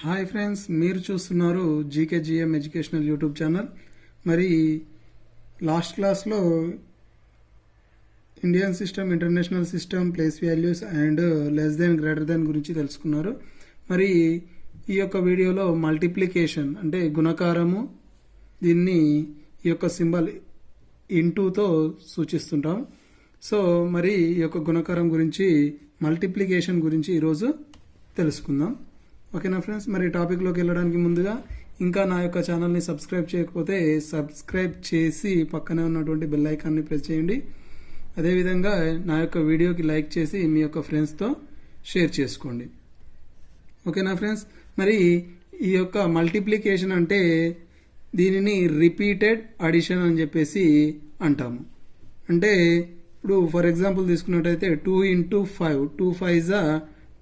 Hi friends, మీరు చూస్తున్నారు జీకేజీఎం educational YouTube channel. మరి లాస్ట్ క్లాస్లో Indian system, international system, place values and less than, greater than గురించి తెలుసుకున్నారు. మరి ఈ యొక్క వీడియోలో మల్టిప్లికేషన్ అంటే గుణకారము, దీన్ని ఈ యొక్క సింబల్ ఇంటూతో సూచిస్తుంటాం. సో మరి ఈ యొక్క గుణకారం గురించి, మల్టిప్లికేషన్ గురించి ఈరోజు తెలుసుకుందాం. ఓకేనా ఫ్రెండ్స్, మరి టాపిక్లోకి వెళ్ళడానికి ముందుగా ఇంకా నా యొక్క ఛానల్ని సబ్స్క్రైబ్ చేయకపోతే సబ్స్క్రైబ్ చేసి పక్కనే ఉన్నటువంటి బెల్ ఐకాన్ని ప్రెస్ చేయండి. అదేవిధంగా నా యొక్క వీడియోకి లైక్ చేసి మీ యొక్క ఫ్రెండ్స్తో షేర్ చేసుకోండి. ఓకేనా ఫ్రెండ్స్, మరి ఈ యొక్క మల్టిప్లికేషన్ అంటే దీనిని రిపీటెడ్ అడిషన్ అని చెప్పేసి అంటాము. అంటే ఇప్పుడు ఫర్ ఎగ్జాంపుల్ తీసుకున్నట్టయితే 2 into 5, 2 5s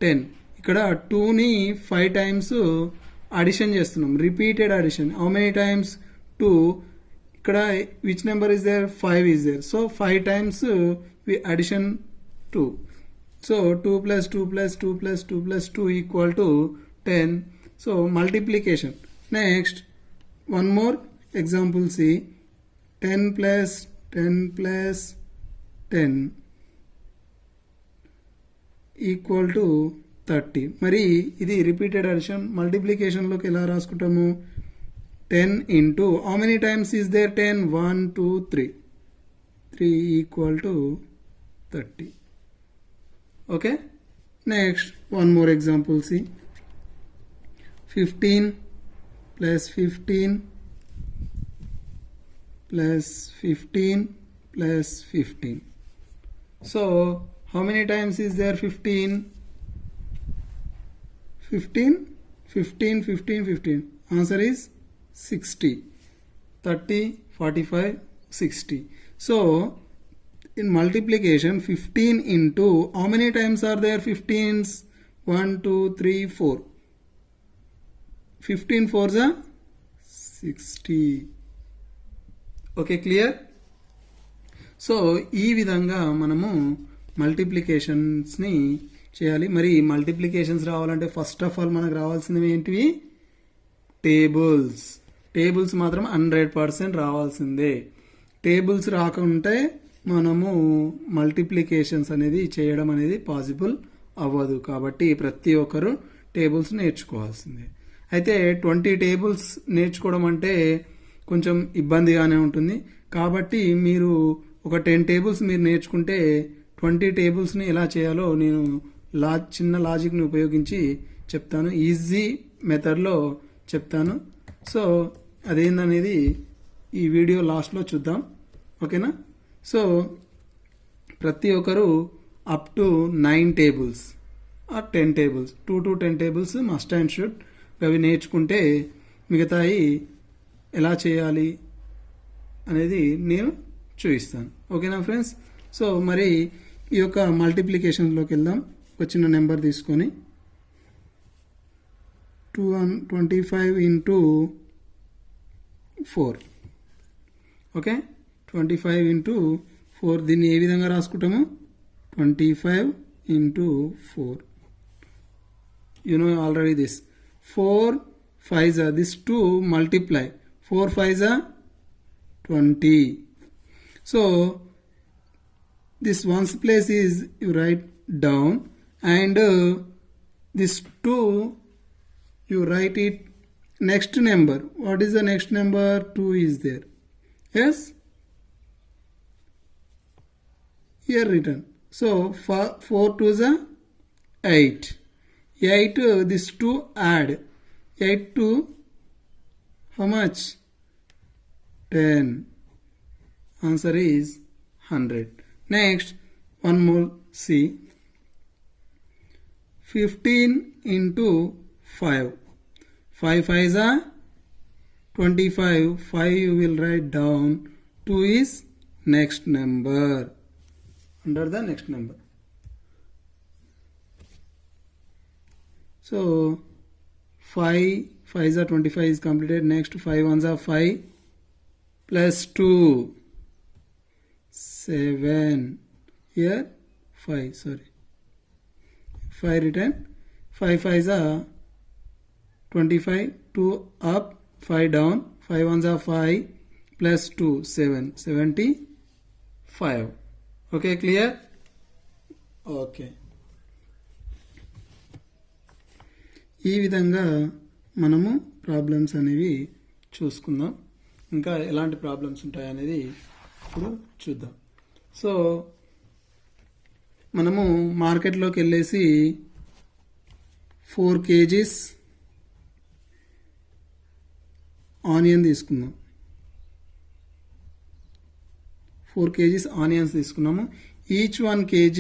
10. ఇక్కడ 2ని 5 టైమ్స్ అడిషన్ చేస్తున్నాం, repeated addition. How many times? 2. ఇక్కడ which number is there? 5 is there. So 5 times we addition 2. So 2 plus 2 plus 2 plus 2 plus 2 equal to 10. So multiplication. Next one more example, see 10 plus 10 plus 10 equal to 30. మరి ఇది repeated addition. మల్టిప్లికేషన్లోకి ఎలా రాసుకుంటాము? 10 into how many times is there? 10. 1 2 3. 3 equal to 30. Okay. Next one more example, see 15 plus 15 plus 15 plus 15. So how many times is there 15? 15, 15, 15, 15. Answer is 60. 30, 45, 60. So in multiplication, 15 into how many times are there 15s? 1 2 3 4. 15 4s are 60. Okay, clear? So ఈ విధంగా మనము మల్టిప్లికేషన్స్ని చేయాలి. మరి multiplications రావాలంటే first of all మనకు రావాల్సినవి ఏంటివి? Tables. Tables మాత్రం 100% రావాల్సిందే. టేబుల్స్ రాకుంటే మనము మల్టిప్లికేషన్స్ అనేది చేయడం అనేది పాసిబుల్ అవ్వదు. కాబట్టి ప్రతి ఒక్కరు టేబుల్స్ నేర్చుకోవాల్సిందే. అయితే 20 టేబుల్స్ నేర్చుకోవడం అంటే కొంచెం ఇబ్బందిగానే ఉంటుంది. కాబట్టి మీరు ఒక 10 టేబుల్స్ మీరు నేర్చుకుంటే 20 టేబుల్స్ని ఎలా చేయాలో నేను చిన్న లాజిక్ని ఉపయోగించి చెప్తాను. ఈజీ మెథడ్లో చెప్తాను. సో అదేందనేది ఈ వీడియో లాస్ట్లో చూద్దాం. ఓకేనా? సో ప్రతి ఒక్కరు up to 9 tables or 10 tables, 2 to 10 tables must and should. అవి నేర్చుకుంటే మిగతాయి ఎలా చేయాలి అనేది నేను చూపిస్తాను. ఓకేనా ఫ్రెండ్స్? సో మరి ఈ యొక్క మల్టిప్లికేషన్లోకి వెళ్దాం. ఒక చిన్న నెంబర్ తీసుకొని 25 into 4. Okay, 25 into 4. దీన్ని ఏ విధంగా రాసుకుంటాము? 25 into 4. You know already this. 4 5s are this 2 multiply. 4 5s are 20. So this ones place is you write down, and this 2 you write it next number. What is the next number? 2 is there. Yes, here written. So 4 2s are 8. 8 this 2 add 8 to how much? 10. Answer is 100. Next one more, see 15 into 5. 5 5s are 25. 5 you will write down. 2 is next number, under the next number. So 5 5s are 25 is completed. Next 5 1s are 5 plus 2 7. Here 5, sorry, 5 written. 5 5s are 25, 2 up, 5 down, 5 ones are 5 plus 2, 7, 75. Okay, clear? Okay. ఈ విధంగా మనము problems అనేవి చూసుకుందాం. ఇంకా ఎలాంటి problems ఉంటాయనేది ఇప్పుడు చూద్దాం. So మనము మార్కెట్లోకి వెళ్ళేసి 4 kgs ఆనియన్ తీసుకుందాం. 4 kgs ఆనియన్స్ తీసుకున్నాము. Each 1 kg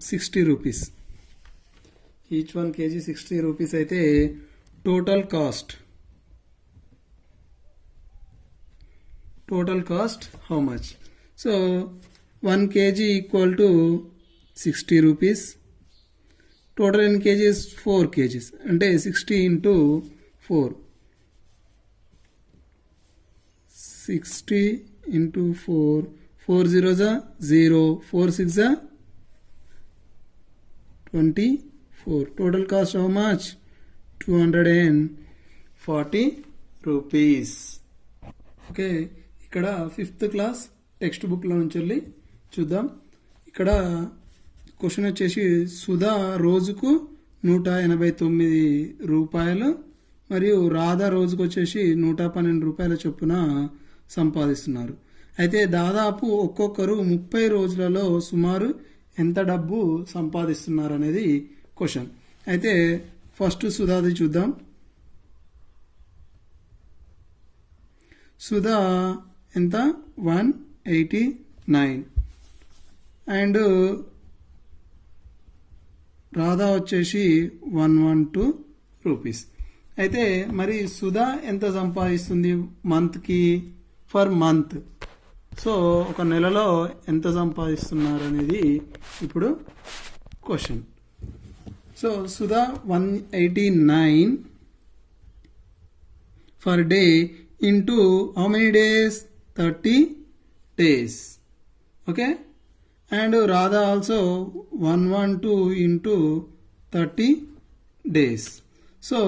60 rupees. Each 1 kg 60 rupees అయితే total cost how much? So 1 kg equal to 60 rupees. Total in kgs 4 kgs అంటే 60 into 4. 60 into 4. 4 zeros are 0. 4 6 are 24. Total cost how much? 240 rupees. Okay, ఇక్కడ 5th class text బుక్లో నుంచి వెళ్ళి చూద్దాం. ఇక్కడ question వచ్చేసి సుధా రోజుకు 189 రూపాయలు మరియు రాధా రోజుకు వచ్చేసి 112 రూపాయల చొప్పున సంపాదిస్తున్నారు. అయితే దాదాపు ఒక్కొక్కరు 30 రోజులలో సుమారు ఎంత డబ్బు సంపాదిస్తున్నారు అనేది క్వశ్చన్. అయితే ఫస్ట్ సుధాది చూద్దాం. సుధా ఎంత? 189 అండ్ రాధా వచ్చేసి 112 రూపీస్. అయితే మరి సుధా ఎంత సంపాదిస్తుంది మంత్కి? For month. సో ఒక నెలలో ఎంత సంపాదిస్తున్నారు అనేది ఇప్పుడు question. So Sudha 189 for day into how many days? 30 days. Okay, and Radha also 112 into 30 days. So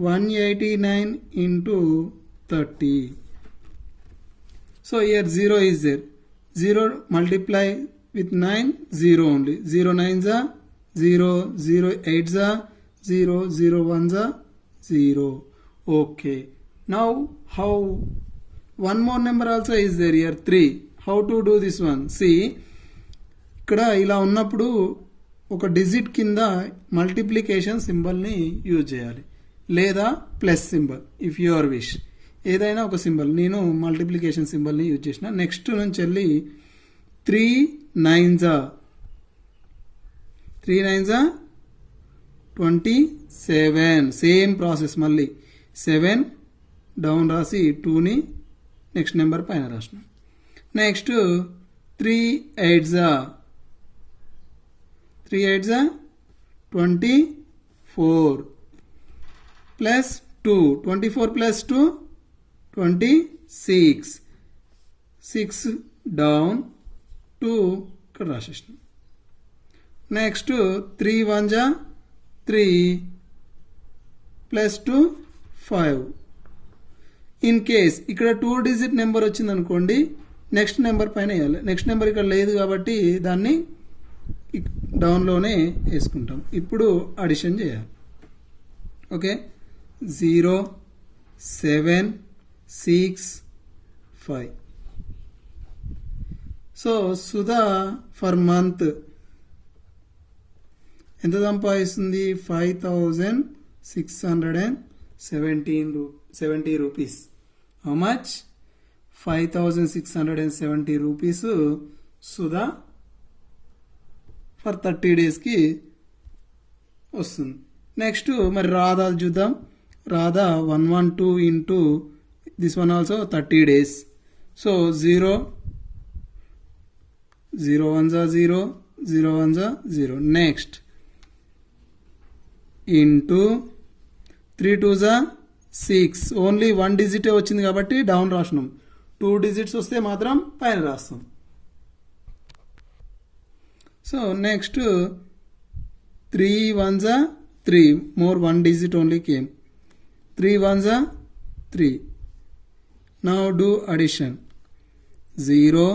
189 into 30. So here 0 is there. 0 multiply with 9, 0 only. 0 9s are 0, 0 8s are 0, 0 1s are 0. Okay. Now how? One more number also is there here, 3. How to do this one? See, ఇక్కడ ఇలా ఉన్నప్పుడు ఒక digit కింద multiplication సింబల్ని use చేయాలి లేదా plus symbol if your wish. ఏదైనా ఒక సింబల్. నేను మల్టిప్లికేషన్ సింబల్ని యూజ్ చేసిన. నెక్స్ట్ నుంచి వెళ్ళి 3 9s 27. సేమ్ ప్రాసెస్ మళ్ళీ 7 డౌన్ రాసి 2ని నెక్స్ట్ నెంబర్ పైన రాసిన. Next 3 8s 24 plus 2. 24 plus 2 26. 6 down 2 ఇక్కడ రాసేసిన. Next 3 1s 3 plus 2 5. In case ఇక్కడ 2 డిజిట్ నెంబర్ వచ్చింది అనుకోండి, నెక్స్ట్ నెంబర్ పైన వేయాలి. నెక్స్ట్ నెంబర్ ఇక్కడ లేదు కాబట్టి దాన్ని డౌన్లోనే వేసుకుంటాం. ఇప్పుడు అడిషన్ చేయాలి. Okay, 0 7 6 5. So Sudha for month ఎంత సంపాదిస్తుంది? 5670 rupees. How much? 5670 rupees Sudha for 30 డేస్కి వస్తుంది. నెక్స్ట్ మరి రాధా చూద్దాం. Radha 112 into this one also 30 days. So 0 1s 0, 0 1s 0. Next into 3 2s 6. Only 1 డిజిటే వచ్చింది కాబట్టి డౌన్ రాసినాం. 2 డిజిట్స్ వస్తే మాత్రం పైన రాస్తాం. So next 3 ones are 3, more one digit only came. 3 ones are 3. Now do addition. 0,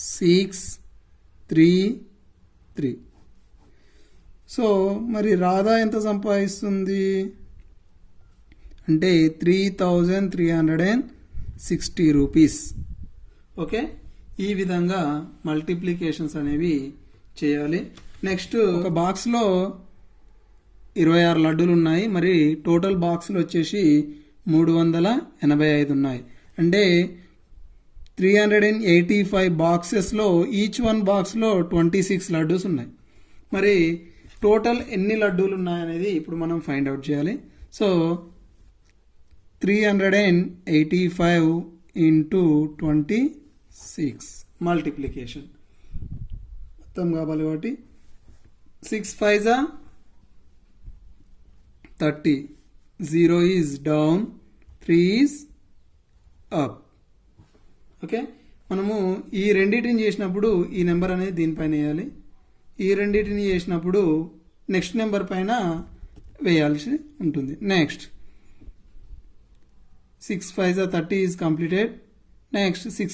6, 3, 3. So మరి రాధా ఎంత సంపాదిస్తుంది అంటే 3,360 రూపీస్. ఓకే, ఈ విధంగా మల్టిప్లికేషన్స్ అనేవి చేయాలి. నెక్స్ట్ ఒక బాక్స్లో 26 లడ్డూలు ఉన్నాయి. మరి టోటల్ బాక్స్లు వచ్చేసి 385 ఉన్నాయి. అంటే 385 బాక్సెస్లో ఈచ్ వన్ బాక్స్లో 26 లడ్డూస్ ఉన్నాయి. మరి టోటల్ ఎన్ని లడ్డూలు ఉన్నాయనేది ఇప్పుడు మనం ఫైండ్ అవుట్ చేయాలి. సో 385 ఇంటూ 26 మల్టిప్లికేషన్ మొత్తం కావాలి కాబట్టి 6 5s are 30, 0 is down, 3 is up. Okay, మనము ఈ రెండింటిని చేసినప్పుడు ఈ నెంబర్ అనేది దీనిపైన వేయాలి. ఈ రెండింటిని చేసినప్పుడు నెక్స్ట్ నెంబర్ పైన వేయాల్సి ఉంటుంది. Next 6 5s are 30 is completed. Next 6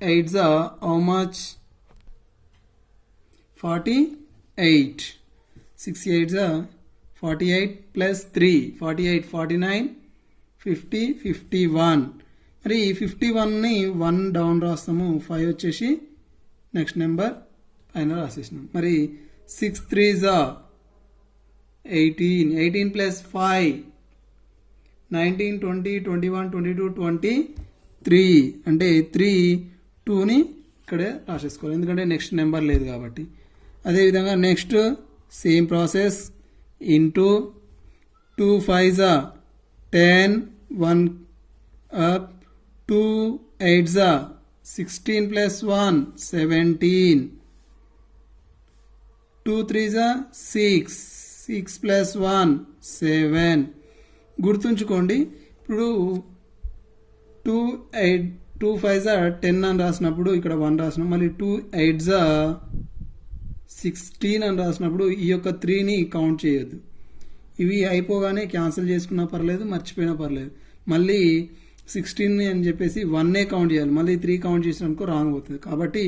8s are how much? 48. 6 8s are 48 plus 3 48 49 50 51. మరి ఈ 51ని 1 డౌన్ రాస్తాము. 5 వచ్చేసి నెక్స్ట్ నెంబర్ పైన రాసేసినాం. మరి 6 3s are 18. 18 plus 5 19 20 21 22 23. అంటే 3 2ని ఇక్కడే రాసేసుకోవాలి ఎందుకంటే నెక్స్ట్ నెంబర్ లేదు కాబట్టి. అదేవిధంగా next same process into 2 5s are 10 1 up 2 8s are 16 plus 1 17 2 3s are 6 6 plus 1 7. గుర్తుంచుకోండి, ఇప్పుడు 2 5s are 10 అని రాసినప్పుడు ఇక్కడ 1 రాసినాం. మళ్ళీ 2 8s are 16 అని రాసినప్పుడు ఈ యొక్క 3ని కౌంట్ చేయొద్దు. ఇవి అయిపోగానే క్యాన్సిల్ చేసుకున్నా పర్లేదు, మర్చిపోయినా పర్లేదు. మళ్ళీ 16 అని చెప్పేసి 1ఏ కౌంట్ చేయాలి. మళ్ళీ 3 కౌంట్ చేసినానుకో రాంగ్ అవుతుంది. కాబట్టి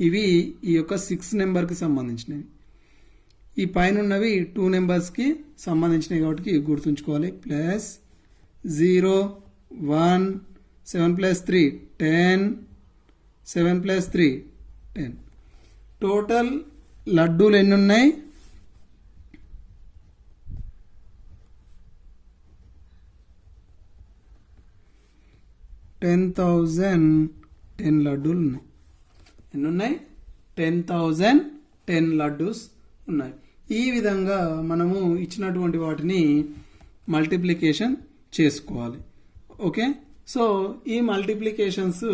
ఇవి ఈ యొక్క 6 నెంబర్కి సంబంధించినవి. ఈ పైన ఉన్నవి 2 నెంబర్స్కి సంబంధించినవి కాబట్టి గుర్తుంచుకోవాలి. Plus 0 1 7 plus 3 10 7 plus 3 10. టోటల్ లడ్డూలు ఎన్ని ఉన్నాయి? 10,010 లడ్డూలు ఉన్నాయి. ఎన్ని ఉన్నాయి? 10,010 లడ్డూస్ ఉన్నాయి. ఈ విధంగా మనము ఇచ్చినటువంటి వాటిని మల్టిప్లికేషన్ చేసుకోవాలి. ఓకే, సో ఈ మల్టిప్లికేషన్స్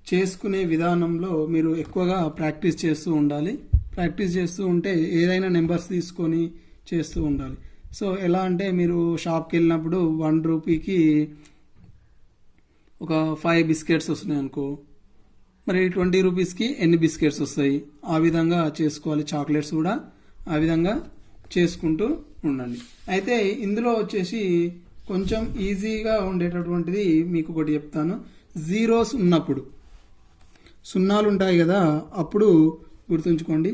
చేసుకునే విధానంలో మీరు ఎక్కువగా ప్రాక్టీస్ చేస్తూ ఉండాలి. ప్రాక్టీస్ చేస్తూ ఉంటే ఏదైనా నెంబర్స్ తీసుకొని చేస్తూ ఉండాలి. సో ఎలా అంటే మీరు షాప్కి వెళ్ళినప్పుడు 1 రూపీకి ఒక 5 బిస్కెట్స్ వస్తున్నాయి అనుకో, మరి 20 రూపీస్కి ఎన్ని బిస్కెట్స్ వస్తాయి? ఆ విధంగా చేసుకోవాలి. చాక్లెట్స్ కూడా ఆ విధంగా చేసుకుంటూ ఉండండి. అయితే ఇందులో వచ్చేసి కొంచెం ఈజీగా ఉండేటటువంటిది మీకు ఒకటి చెప్తాను. జీరోస్ ఉన్నప్పుడు, సున్నాలు ఉంటాయి కదా, అప్పుడు గుర్తుంచుకోండి.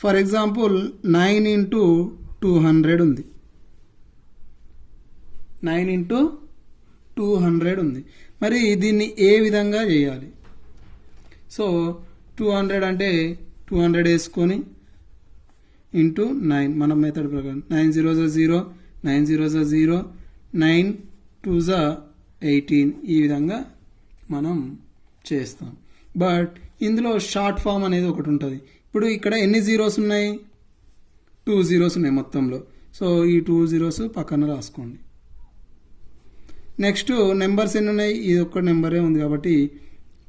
ఫర్ ఎగ్జాంపుల్ 9 into 200 ఉంది. 9 into 200 ఉంది. మరి దీన్ని ఏ విధంగా చేయాలి? సో 200 అంటే 200 వేసుకొని ఇంటూ 9 మన మెథడ్ ప్రకారం 9 0s are 0 9 0s are 0 9 2s are 18. ఈ విధంగా మనం చేస్తాం. బట్ ఇందులో షార్ట్ ఫామ్ అనేది ఒకటి ఉంటుంది. ఇప్పుడు ఇక్కడ ఎన్ని జీరోస్ ఉన్నాయి? 2 zeros ఉన్నాయి మొత్తంలో. సో ఈ 2 zeros పక్కన రాసుకోండి. నెక్స్ట్ నెంబర్స్ ఎన్ని ఉన్నాయి? ఇది ఒక్క నెంబరే ఉంది కాబట్టి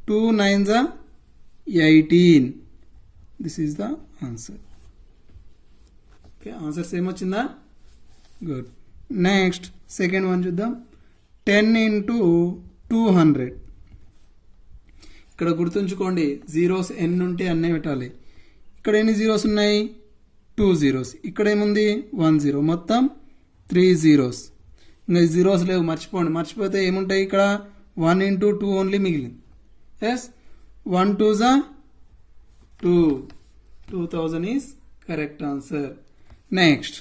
2 9s are 18. This is the answer. Okay, answer same వచ్చిందా? గుడ్. నెక్స్ట్ సెకండ్ వన్ చూద్దాం. 10 into 200. ఇక్కడ గుర్తుంచుకోండి, జీరోస్ ఎన్ని ఉంటే అన్నీ పెట్టాలి. ఇక్కడ ఎన్ని జీరోస్ ఉన్నాయి? 2 జీరోస్. ఇక్కడ ఏముంది? 1 జీరో. మొత్తం 3 జీరోస్. ఇంకా జీరోస్ లేవు, మర్చిపోండి. మర్చిపోతే ఏముంటాయి ఇక్కడ? 1 into 2 ఓన్లీ మిగిలింది. Yes, 1 2s are 2. 2000 is correct answer. Next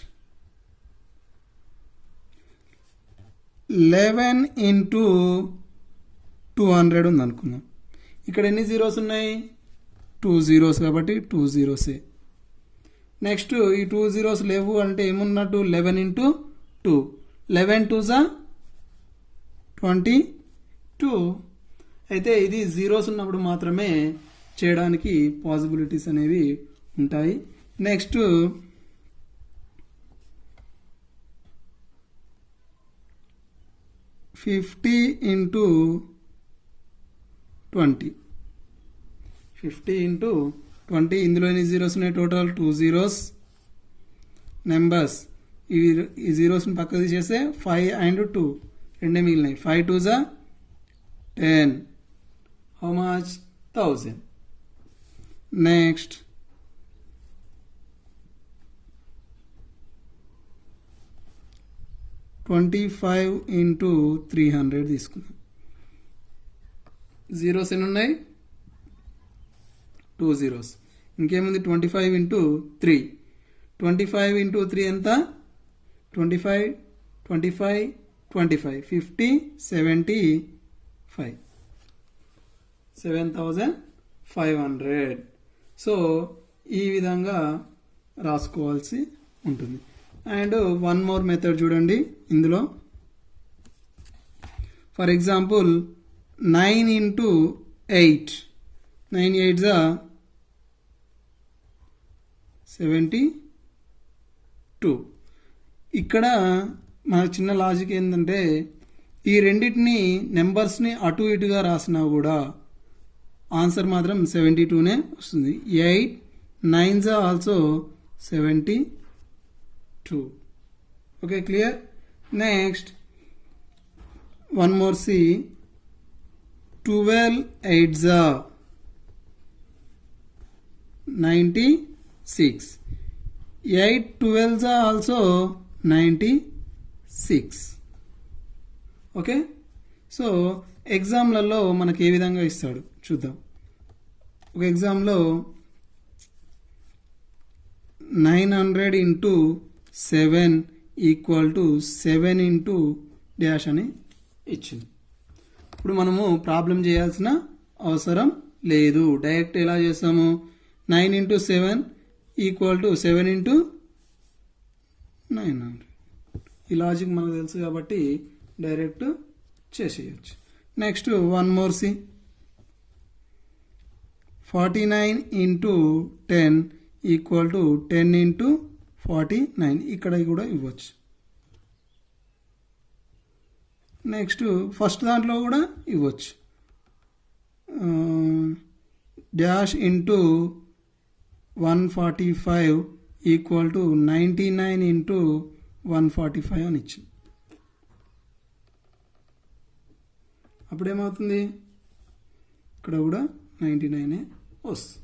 11 into 200 ఉంది అనుకుందాం. ఇక్కడ ఎన్ని జీరోస్ ఉన్నాయి? 2 జీరోస్, కాబట్టి 2 జీరోసే. నెక్స్ట్ ఈ 2 జీరోస్ లేవు అంటే ఏమున్నట్టు? 11 into 2. 11 2s are 22. అయితే ఇది జీరోస్ ఉన్నప్పుడు మాత్రమే చేయడానికి పాసిబిలిటీస్ అనేవి ఉంటాయి. Next 50 into 20. 50 into 20. ఇందులో ఎన్ని జీరోస్ ఉన్నాయి? Total 2 zeros. నెంబర్స్ ఈ జీరోస్ని పక్కకు తీసేస్తే 5 and 2 రెండే మిగిలినాయి. 5 2s are 10. How much? 1000. Next 25 into 300 తీసుకుందాం. జీరోస్ ఎన్ని ఉన్నాయి? 2 జీరోస్. ఇంకేముంది? 25 into 3. 25 into 3 ఎంత? 25 25 25 50 75 7500. సో ఈ విధంగా రాసుకోవాల్సి ఉంటుంది. అండ్ వన్ మోర్ మెథడ్ చూడండి ఇందులో. For example 9 into 8. 9 8s are 72. ఇక్కడ మన చిన్న లాజిక్ ఏంటంటే ఈ రెండింటిని నెంబర్స్ని అటు ఇటుగా రాసినా కూడా ఆన్సర్ మాత్రం 72నే వస్తుంది. 8 9s are also 72. Okay, clear? Next one more see. 12 8s are 96. 8 12s are also 96. Okay, so ఎగ్జామ్లలో మనకి ఏ విధంగా ఇస్తాడు చూద్దాం. ఒక ఎగ్జామ్లో 900 into 7 equal to 7 into dash అని ఇచ్చింది. ఇప్పుడు మనము ప్రాబ్లం చేయాల్సిన అవసరం లేదు. డైరెక్ట్ ఎలా చేస్తాము? 9 into 7 ఈక్వల్ టు 7 into 900. ఈ లాజిక్ మనకు తెలుసు కాబట్టి డైరెక్ట్ చేసేయచ్చు. Next one more see. 49 into 10 equal to 10 into 49. ఇక్కడ కూడా ఇవ్వచ్చు. నెక్స్ట్ ఫస్ట్ దాంట్లో కూడా ఇవ్వచ్చు. Dash into 145 equal to 99 into 145 అని ఇచ్చింది. అప్పుడేమవుతుంది? ఇక్కడ కూడా 99 వస్తుంది.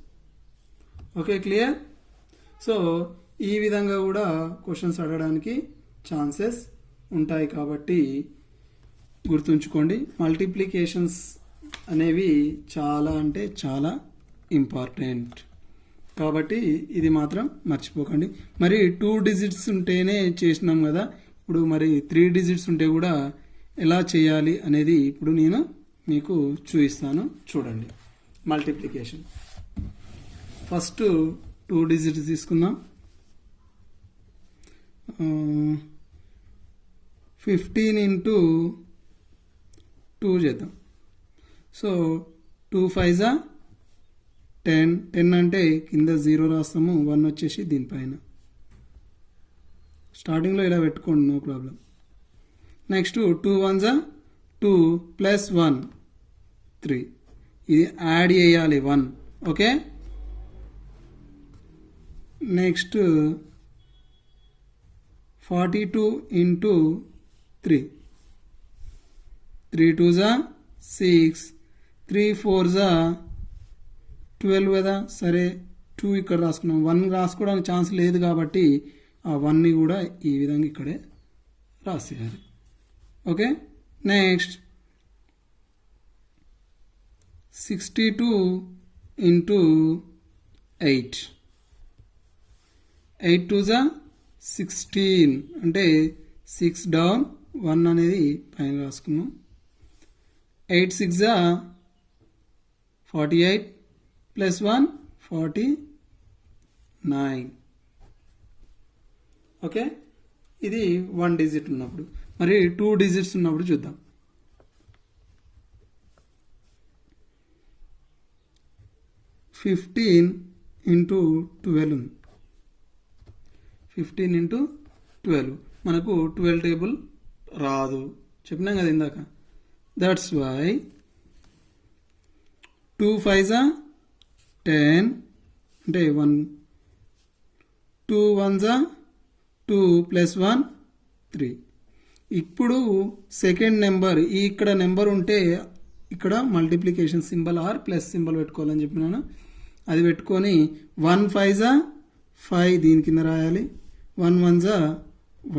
Okay, clear? సో ఈ విధంగా కూడా క్వశ్చన్స్ అడగడానికి ఛాన్సెస్ ఉంటాయి కాబట్టి గుర్తుంచుకోండి. మల్టిప్లికేషన్స్ అనేవి చాలా అంటే చాలా ఇంపార్టెంట్ కాబట్టి ఇది మాత్రం మర్చిపోకండి. మరి 2 digits ఉంటేనే చేసినాం కదా, ఇప్పుడు మరి 3 digits ఉంటే కూడా ఎలా చేయాలి అనేది ఇప్పుడు నేను మీకు చూపిస్తాను. చూడండి మల్టిప్లికేషన్. ఫస్ట్ 2 digits తీసుకుందాం. 15 into 2 చేద్దాం. So 2 5s are 10. 10 అంటే కింద 0 రాస్తాము, 1 వచ్చేసి దీనిపైన. స్టార్టింగ్లో ఇలా పెట్టుకోండి, no problem. Next 2 1s are 2 plus 1 3. ఇది యాడ్ చేయాలి 1. Okay, next 42 into 3. 3 2s are 6. 3 4 12 కదా. సరే 2 ఇక్కడ రాసుకున్నాం. 1 రాసుకోవడానికి ఛాన్స్ లేదు కాబట్టి ఆ 1ని కూడా ఈ విధంగా ఇక్కడే రాసేయాలి. ఓకే. Next 62 into 8. 8 2 16 అంటే 6 డౌన్ 1 అనేది పైన రాసుకున్నాం. 8 6 48 ప్లస్ 1 49. ఓకే. ఇది 1 డిజిట్ ఉన్నప్పుడు. మరి 2 డిజిట్స్ ఉన్నప్పుడు చూద్దాం. 15 ఇంటూ 12 ఉంది. 15 ఇంటూ 12 మనకు 12 టేబుల్ రాదు, చెప్పినాం కదా ఇందాక. దట్స్ వై 2 5 10 అంటే 1, 2 1 2 ప్లస్ 1 3. ఇప్పుడు సెకండ్ నెంబర్ ఇక్కడ నెంబర్ ఉంటే ఇక్కడ multiplication symbol or plus symbol పెట్టుకోవాలని చెప్పినాను. అది పెట్టుకొని 1 5 5 దీని కింద రాయాలి. 1 1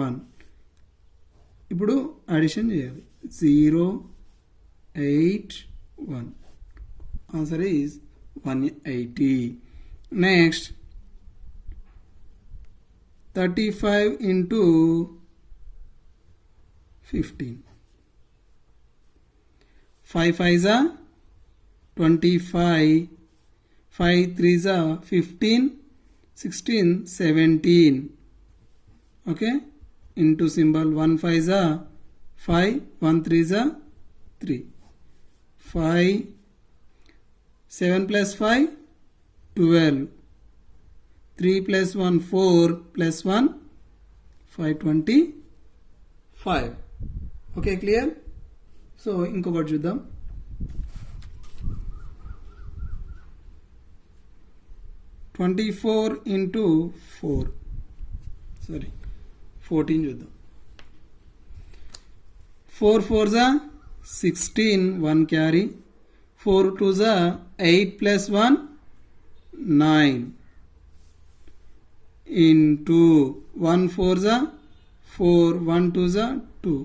1. ఇప్పుడు అడిషన్ చేయాలి. 0 8 1. Answer is 180. Next 35 into 15. 5 5 25. 5 3 15. 16 17. Okay. Into symbol 1 5 5. 1 3 3. 5 7 plus 5 12. 3 plus 1 4 plus 1 525. Okay, clear. So ఇంకొకటి చూద్దాం. 24 ఇంటూ 4 సారీ 14 చూద్దాం. 4 4 16 1 క్యారీ. 4 2 8 plus 1 9 into 1 4 4 1 2 2.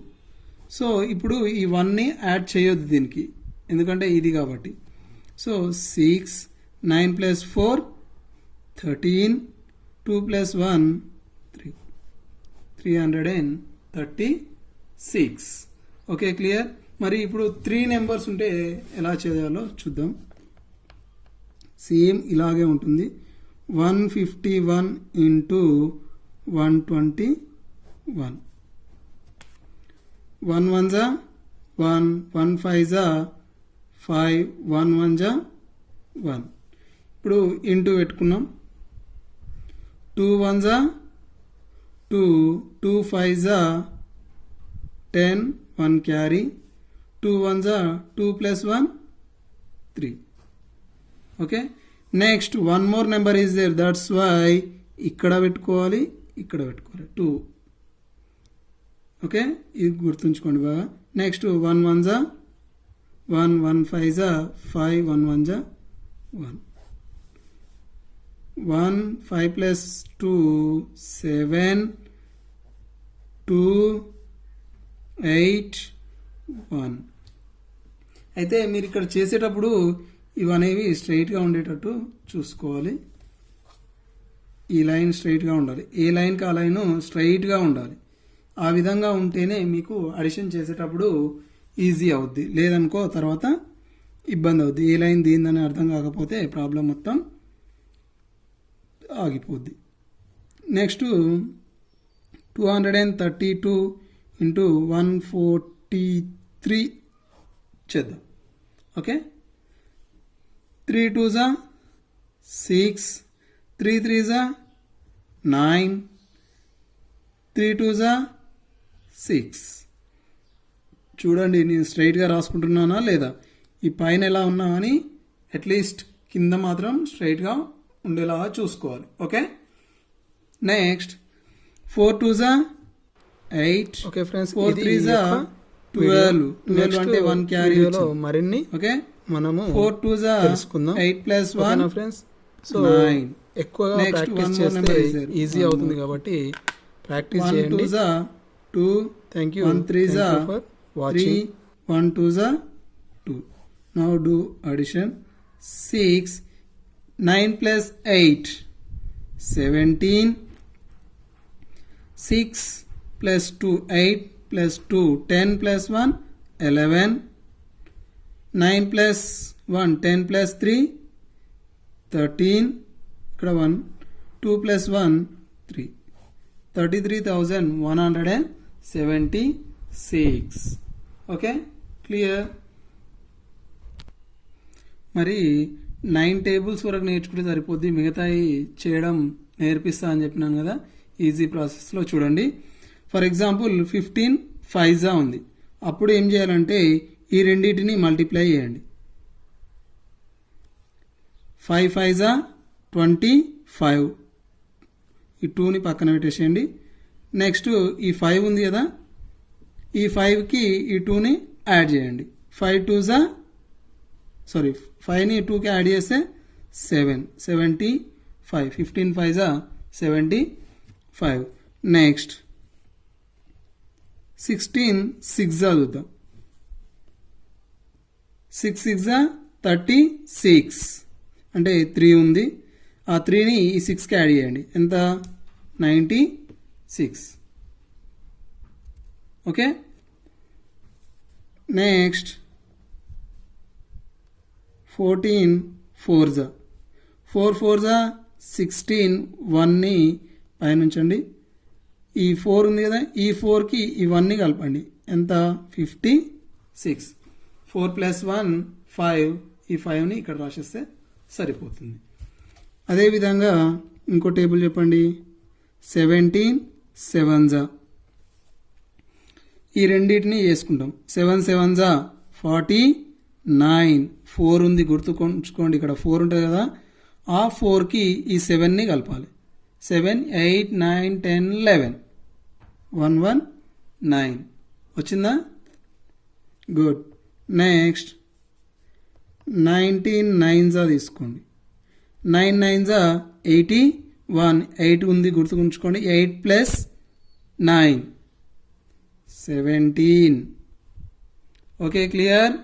సో ఇప్పుడు ఈ 1ని యాడ్ చేయొద్దు దీనికి, ఎందుకంటే ఇది కాబట్టి. So 6 9 plus 4 13. 2 plus 1 3. 336. Okay, clear. మరి ఇప్పుడు 3 నెంబర్స్ ఉంటే ఎలా చేయాలో చూద్దాం. సేమ్ ఇలాగే ఉంటుంది. 151 ఇంటూ 121. 1 1 1. 1 5 5. 1 1 1. ఇప్పుడు ఇంటూ పెట్టుకున్నాం. 2 1 2. 2 5 10. 1 carry. 2 1 2 plus 1 3. Okay. Next one more number is there. That's why ఇక్కడ పెట్టుకోవాలి, ఇక్కడ పెట్టుకోవాలి 2. ఓకే, ఇది గుర్తుంచుకోండి బాగా. నెక్స్ట్ 1 1 1. 1 5 5. 1 1 1. 1 5 plus 2 7. 2 8 1. అయితే మీరు ఇక్కడ చేసేటప్పుడు ఇవనేవి స్ట్రైట్గా ఉండేటట్టు చూసుకోవాలి. ఈ లైన్ స్ట్రైట్గా ఉండాలి, ఏ లైన్కి ఆ లైన్ స్ట్రైట్గా ఉండాలి. ఆ విధంగా ఉంటేనే మీకు అడిషన్ చేసేటప్పుడు ఈజీ అవుద్ది, లేదనుకో తర్వాత ఇబ్బంది అవుద్ది. ఏ లైన్ దీనిదని అర్థం కాకపోతే ప్రాబ్లం మొత్తం ఆగిపోద్ది. నెక్స్ట్ 232 ఇంటూ 143 చేద్దాం. ఓకే. 3 2 6. 3 3 9. 3 2 6. చూడండి నేను స్ట్రైట్గా రాసుకుంటున్నానా లేదా, ఈ పైన ఎలా ఉన్నా అని అట్లీస్ట్ కింద మాత్రం స్ట్రైట్గా ఉండేలా చూసుకోవాలి. ఓకే. నెక్స్ట్ 4 2 8. Okay friends, 4 3 12. 12 అంటే 1 క్యారీ మరిన్ని. ఓకే, మనము 4 2s తెలుసుకుందాం 8 plus 1 ఓకేనా ఫ్రెండ్స్ సో 9 ఎక్కువగా Next, ప్రాక్టీస్ one more చేస్తే number is there. Easy One అవుతుంది more. కాబట్టి ప్రాక్టీస్ 1 చేయండి 2s 2 thank you 1 3s for 3 watching 1 2s 2. Now do addition. 6 9 plus 8 17. 6 plus 2 8 plus 2 10 plus 1 11. 9 plus 1 10 plus 3 13. ఇక్కడ 1 2 plus 1 3 33,176. Okay clear. మరి 9 tables వరకు నేర్చుకుంటే సరిపోద్ది, మిగతాయి చేయడం నేర్పిస్తా అని చెప్పినాను కదా ఈజీ ప్రాసెస్లో. చూడండి ఫర్ ఎగ్జాంపుల్ 15 5 ఉంది, అప్పుడు ఏం చేయాలంటే ఈ రెండింటిని మల్టిప్లై చేయండి. 5 5 25, ఈ 2ని పక్కన పెట్టేసేయండి. నెక్స్ట్ ఈ 5 ఉంది కదా, ఈ 5కి ఈ 2ని యాడ్ చేయండి. 5 2s 5ని 2కి యాడ్ చేస్తే 7 75. 15 5s 75. నెక్స్ట్ 16 6 చూద్దాం. 6 6 36 అంటే 3 ఉంది, ఆ 3ని ఈ 6కి యాడ్ చేయండి. ఎంత 96. Okay next 14 4s 4 4s 16. 1ని పైన ఉంచండి. ఈ 4 ఉంది కదా, ఈ 4కి ఈ 1ని కలపండి. ఎంత 56. 4 plus 1 5, ఈ 5ని ఇక్కడ రాసేస్తే సరిపోతుంది. అదేవిధంగా ఇంకో టేబుల్ చెప్పండి. 17 7s, ఈ రెండింటిని చేసుకుంటాం. 7 7s 49. 4 ఉంది గుర్తుకుంచుకోండి, ఇక్కడ 4 ఉంటుంది కదా, ఆ 4కి ఈ 7ని కలపాలి. 7 8 9 10 11 1 1 9 వచ్చిందా? గుడ్. నెక్స్ట్ 19 9s తీసుకోండి. 9 9s 81. 8 ఉంది గుర్తుకుంచుకోండి. 8 plus 9 17. Okay clear.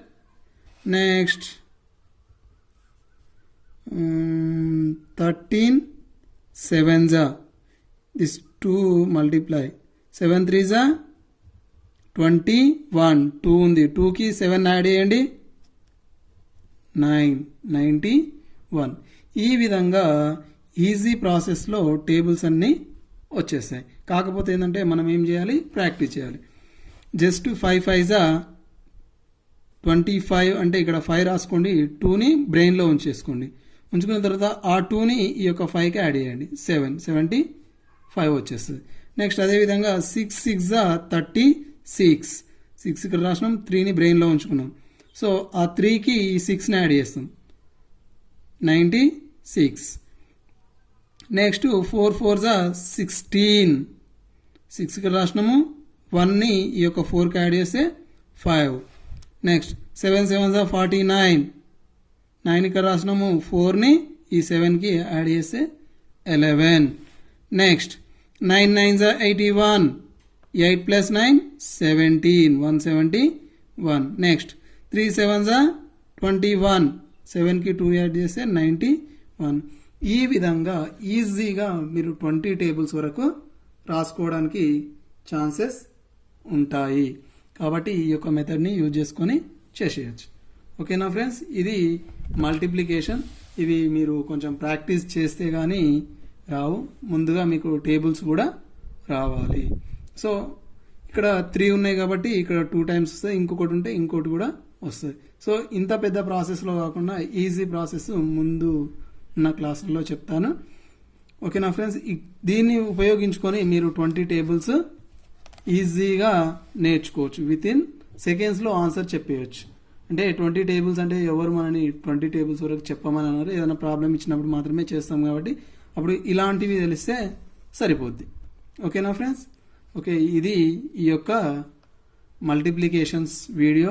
Next 13 7s, this 2 multiply. 7 3s 21. 2 ఉంది, 2కి 7 యాడ్ చేయండి. 9 91. ఈ విధంగా ఈజీ ప్రాసెస్లో టేబుల్స్ అన్నీ వచ్చేస్తాయి. కాకపోతే ఏంటంటే మనం ఏం చేయాలి, ప్రాక్టీస్ చేయాలి. జస్ట్ 5 5s 25 అంటే ఇక్కడ 5 రాసుకోండి. 2ని బ్రెయిన్లో ఉంచేసుకోండి. ఉంచుకున్న తర్వాత ఆ 2ని ఈ యొక్క 5కి యాడ్ చేయండి. 7 75 వచ్చేస్తుంది. నెక్స్ట్ అదేవిధంగా 6 6 36. 6 ఇక్కడ రాసినాం, 3ని బ్రెయిన్లో ఉంచుకున్నాం. సో ఆ 3కి ఈ 6ని యాడ్ చేస్తాం. 96. Next 4 4s 16. 6 ఇక్కడ రాసినాము, 1ని ఈ యొక్క 4కి యాడ్ చేస్తే 5. Next 7 7s 49. 9 ఇక్కడ రాసినాము, 4ని ఈ 7కి యాడ్ చేస్తే 11. Next 9 9s 81. 8 plus 9 17 171. Next 3 7s 21. 7కి 2 add చేస్తే 91. ఈ విధంగా ఈజీగా మీరు 20 టేబుల్స్ వరకు రాసుకోవడానికి ఛాన్సెస్ ఉంటాయి. కాబట్టి ఈ యొక్క మెథడ్ని యూజ్ చేసుకొని చేసేయచ్చు. ఓకేనా ఫ్రెండ్స్, ఇది మల్టిప్లికేషన్. ఇవి మీరు కొంచెం ప్రాక్టీస్ చేస్తే కానీ రావు, ముందుగా మీకు టేబుల్స్ కూడా రావాలి. సో ఇక్కడ 3 ఉన్నాయి కాబట్టి ఇక్కడ 2 times వస్తుంది, ఇంకొకటి ఉంటే ఇంకోటి కూడా వస్తుంది. సో ఇంత పెద్ద ప్రాసెస్లో కాకుండా ఈజీ ప్రాసెస్ ముందు ఉన్న క్లాసుల్లో చెప్తాను. ఓకేనా ఫ్రెండ్స్, దీన్ని ఉపయోగించుకొని మీరు 20 టేబుల్స్ ఈజీగా నేర్చుకోవచ్చు. విత్ ఇన్ సెకండ్స్లో ఆన్సర్ చెప్పేయచ్చు. అంటే 20 టేబుల్స్ అంటే ఎవరు మనని 20 టేబుల్స్ వరకు చెప్పమని అన్నారు. ఏదైనా ప్రాబ్లం ఇచ్చినప్పుడు మాత్రమే చేస్తాం కాబట్టి అప్పుడు ఇలాంటివి తెలిస్తే సరిపోద్ది. ఓకేనా ఫ్రెండ్స్, ఓకే, ఇది ఈ యొక్క మల్టిప్లికేషన్స్ వీడియో.